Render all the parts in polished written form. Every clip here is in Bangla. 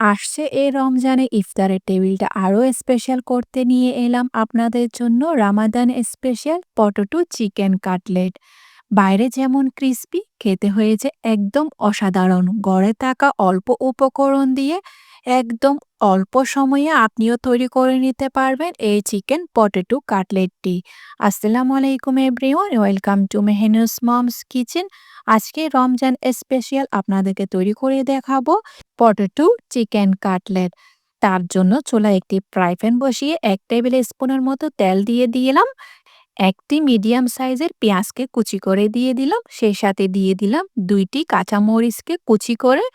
আসছে এই রমজানে ইফতারের টেবিলটা আরও স্পেশাল করতে নিয়ে এলাম আপনাদের জন্য Ramadan special potato chicken cutlet. বাইরে যেমন ক্রিস্পি, খেতে হয়েছে একদম অসাধারণ। ঘরে থাকা অল্প উপকরণ দিয়ে একদম অল্প সময়ে আপনিও তৈরি করে নিতে পারবেন এই চিকেন পটেটো কাটলেটটি। আসসালামু আলাইকুম everyone, welcome to Mehnus mom's kitchen. আজকে রমজান স্পেশাল আপনাদেরকে তৈরি করে দেখাবো পটেটো চিকেন কাটলেট। তার জন্য চুলায় একটি ফ্রাই প্যান বসিয়ে ১ টেবিল স্পুনের মতো তেল দিয়ে দিলাম। একটি মিডিয়াম সাইজের পেঁয়াজকে কুচি করে দিয়ে দিলাম। সেই সাথে দিয়ে দিলাম ২টি কাঁচামরিচকে কুচি করে।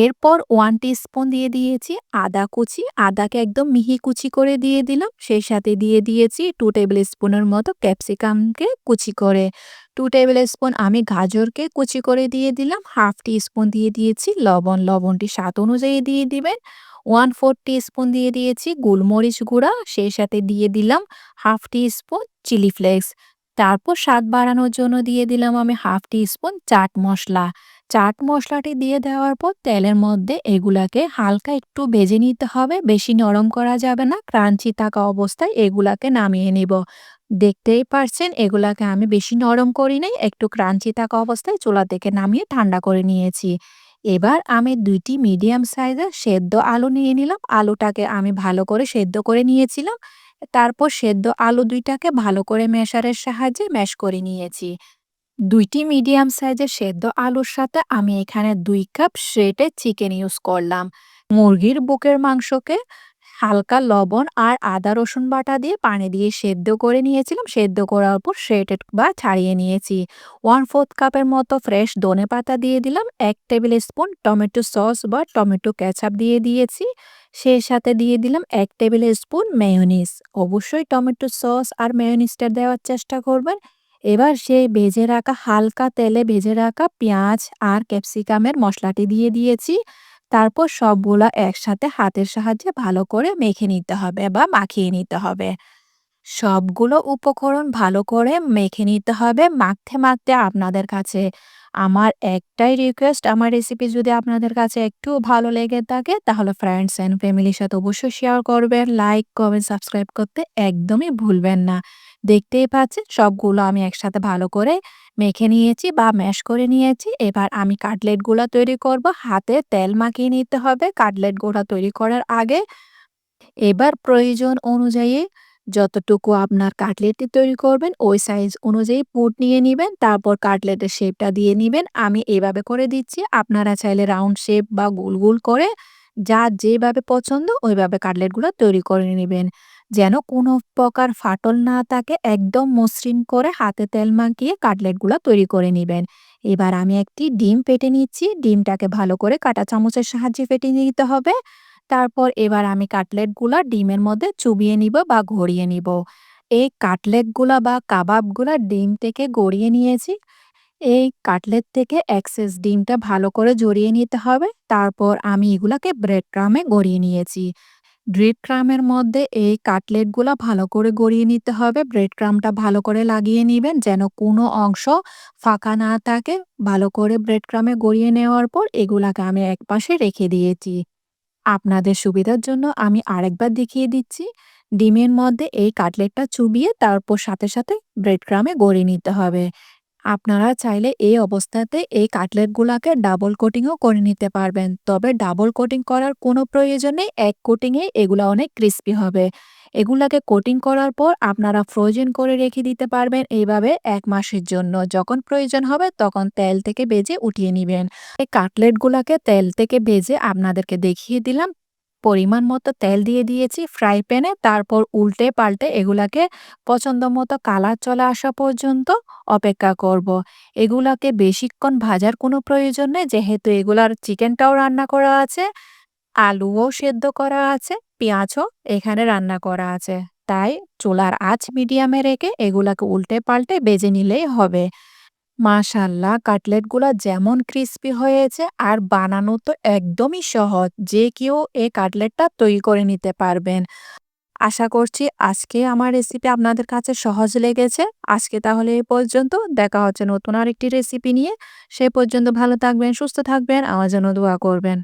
এরপর 1 টিস্পুন দিয়ে দিয়েছি আদা কুচি। আদাকে একদম মিহি কুচি করে দিয়ে দিলাম। সেই সাথে দিয়ে দিয়েছি 2 টেবিল স্পুনের মতো ক্যাপসিকামকে কুচি করে। 2 টেবিল স্পুন আমি গাজরকে কুচি করে দিয়ে দিলাম। হাফ টিস্পুন দিয়ে দিয়েছি লবণ। লবণটি স্বাদ অনুযায়ী দিয়ে দিবেন। 1/4 টিস্পুন দিয়ে দিয়েছি গোলমরিচ গুঁড়া। সেই সাথে দিয়ে দিলাম হাফ টিস্পুন চিলি ফ্লেক্স। তারপর স্বাদ বাড়ানোর জন্য দিয়ে দিলাম আমি হাফ টিস্পুন চাট মসলা। চাট মসলাটি দিয়ে দেওয়ার পর তেলের মধ্যে এগুলাকে হালকা একটু ভেজে নিতে হবে, বেশি নরম করা যাবে না। ক্রাঞ্চি থাকা অবস্থায় এগুলাকে নামিয়ে নিব। দেখতেই পারছেন এগুলাকে আমি বেশি নরম করি নাই, একটু ক্রাঞ্চি থাকা অবস্থায় চুলা থেকে নামিয়ে ঠান্ডা করে নিয়েছি। এবার আমি ২টি মিডিয়াম সাইজের সেদ্ধ আলু নিয়ে নিলাম। আলুটাকে আমি ভালো করে সেদ্ধ করে নিয়েছিলাম। তারপর সেদ্ধ আলু ২টাকে ভালো করে ম্যাশারের সাহায্যে ম্যাশ করে নিয়েছি। ২টি মিডিয়াম সাইজের সেদ্ধ আলুর সাথে আমি এখানে ২ কাপ শ্রেডেড চিকেন ইউজ করলাম। মুরগির বুকের মাংসকে হালকা লবণ আর আদা রসুন বাটা দিয়ে পানি দিয়ে সেদ্ধ করে নিয়েছিলাম। সেদ্ধ করার পর শ্রেডেড বা ছাড়িয়ে নিয়েছি। 1/4 কাপের মতো ফ্রেশ ধনেপাতা দিয়ে দিলাম। ১ টেবিল স্পুন টমেটো সস বা টমেটো কেচাপ দিয়ে দিয়েছি। সেই সাথে দিয়ে দিলাম ১ টেবিল স্পুন মেয়োনিজ। অবশ্যই টমেটো সস আর মেয়োনিজটা দেওয়ার চেষ্টা করবেন। এবার সেই ভেজে রাখা, হালকা তেলে ভেজে রাখা পেঁয়াজ আর ক্যাপসিকামের মশলাটি দিয়ে দিয়েছি। তারপর সবগুলা একসাথে হাতের সাহায্যে ভালো করে মেখে নিতে হবে বা মাখিয়ে নিতে হবে। সবগুলো উপকরণ ভালো করে মেখে নিতে হবে। মাখতে, মাখতে আপনাদের কাছে আমার একটাই রিকোয়েস্ট, আমার রেসিপি যদি আপনাদের কাছে একটু ভালো লেগে থাকে তাহলে ফ্রেন্ডস অ্যান্ড ফ্যামিলির সাথে অবশ্যই শেয়ার করবেন। লাইক, কমেন্ট, সাবস্ক্রাইব করতে একদমই ভুলবেন না। দেখতেই পাচ্ছেন সবগুলো আমি একসাথে ভালো করে মেখে নিয়েছি বা ম্যাশ করে নিয়েছি। এবার আমি কাটলেটগুলা তৈরি করব। হাতে তেল মাখিয়ে নিতে হবে কাটলেটগুলা তৈরি করার আগে। এবার প্রয়োজন অনুযায়ী যতটুকু আপনার কাটলেটটি তৈরি করবেন ওই সাইজ অনুযায়ী পুর নিয়ে নিবেন। তারপর কাটলেটের শেপটা দিয়ে নিবেন। আমি এভাবে করে দিচ্ছি। আপনারা চাইলে রাউন্ড শেপ বা গোল গোল করে যার যেভাবে পছন্দ ওইভাবে কাটলেটগুলো তৈরি করে নিবেন। যেন কোনো প্রকার ফাটল না থাকে, একদম মসৃণ করে হাতে তেল মাখিয়ে কাটলেটগুলো তৈরি করে নিবেন। এবার আমি একটি ডিম ফেটে নিচ্ছি। ডিমটাকে ভালো করে কাঁটা চামচের সাহায্যে ফেটে নিতে হবে। তারপর এবার আমি কাটলেটগুলা ডিমের মধ্যে চুবিয়ে নিব বা গড়িয়ে নিব। এই কাটলেটগুলা বা কাবাবগুলা ডিম থেকে গড়িয়ে নিয়েছি। এই কাটলেট থেকে এক্সেস ডিমটা ভালো করে জড়িয়ে নিতে হবে। তারপর আমি এগুলাকে ব্রেড ক্রামে গড়িয়ে নিয়েছি। ব্রেড ক্রামের মধ্যে এই কাটলেটগুলা ভালো করে গড়িয়ে নিতে হবে। ব্রেড ক্রামটা ভালো করে লাগিয়ে নিবেন যেন কোনো অংশ ফাঁকা না থাকে। ভালো করে ব্রেড ক্রামে গড়িয়ে নেওয়ার পর এগুলাকে আমি একপাশে রেখে দিয়েছি। আপনাদের সুবিধার জন্য আমি আরেকবার দেখিয়ে দিচ্ছি। ডিমের মধ্যে এই কাটলেটটা চুবিয়ে তারপর সাথে, সাথে ব্রেড ক্রামে গড়িয়ে নিতে হবে। আপনারা চাইলে এই অবস্থাতে এই কাটলেটগুলাকে ডাবল কোটিংও করে নিতে পারবেন। তবে ডাবল কোটিং করার কোনো প্রয়োজন নেই। এক কোটিংয়ে এগুলা অনেক ক্রিস্পি হবে। এগুলাকে কোটিং করার পর আপনারা ফ্রোজেন করে রেখে দিতে পারবেন এইভাবে ১ মাসের জন্য। যখন প্রয়োজন হবে তখন তেল থেকে ভেজে উঠিয়ে নিবেন। এই কাটলেটগুলাকে তেল থেকে ভেজে আপনাদেরকে দেখিয়ে দিলাম। পরিমাণ মতো তেল দিয়ে দিয়েছি ফ্রাই প্যানে। তারপর উল্টে পাল্টে এগুলাকে পছন্দ মতো কালার চলে আসা পর্যন্ত অপেক্ষা করব। এগুলাকে বেশিক্ষণ ভাজার কোনো প্রয়োজন নেই যেহেতু এগুলার চিকেনটাও রান্না করা আছে, আলুও সেদ্ধ করা আছে, পেঁয়াজও এখানে রান্না করা আছে। তাই চুলার আঁচ মিডিয়ামে রেখে এগুলাকে উল্টে পাল্টে ভেজে নিলেই হবে। মাশাআল্লাহ, কাটলেটগুলা যেমন ক্রিস্পি হয়েছে আর বানানো তো একদমই সহজ। যে কেউ এই কাটলেটটা তৈরি করে নিতে পারবেন। আশা করছি আজকে আমার রেসিপি আপনাদের কাছে সহজ লেগেছে। আজকে তাহলে এ পর্যন্ত। দেখা হচ্ছে নতুন আরেকটি রেসিপি নিয়ে। সে পর্যন্ত ভালো থাকবেন, সুস্থ থাকবেন, আমার জন্য দোয়া করবেন।